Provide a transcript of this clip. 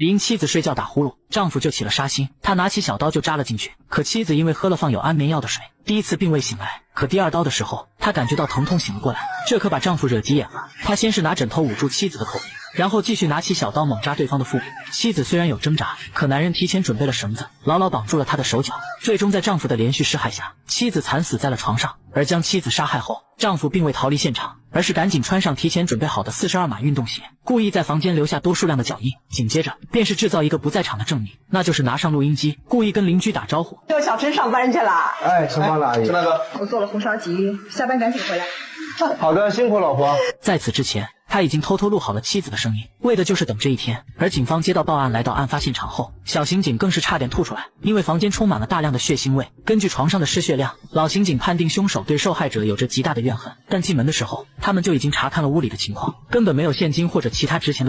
理应妻子睡觉打呼噜，丈夫就起了杀心，他拿起小刀就扎了进去。可妻子因为喝了放有安眠药的水，第一次并未醒来。可第二刀的时候，她感觉到疼痛醒了过来，这可把丈夫惹急眼了。他先是拿枕头捂住妻子的口鼻，然后继续拿起小刀猛扎对方的腹部。妻子虽然有挣扎，可男人提前准备了绳子，牢牢绑住了她的手脚。最终在丈夫的连续施害下，妻子惨死在了床上。而将妻子杀害后，丈夫并未逃离现场，而是赶紧穿上提前准备好的42码运动鞋，故意在房间留下多数量的脚印。紧接着便是制造一个不在场的证明，那就是拿上录音机，故意跟邻居打招呼。叫小陈上班去了。哎，吃饭了，阿姨。是那个，我做了红烧鸡，下班赶紧回来。好的，辛苦老婆。在此之前，他已经偷偷录好了妻子的声音，为的就是等这一天。而警方接到报案来到案发现场后，小刑警更是差点吐出来，因为房间充满了大量的血腥味。根据床上的失血量，老刑警判定凶手对受害者有着极大的怨恨。但进门的时候，他们就已经查看了屋里的情况，根本没有现金或者其他值钱的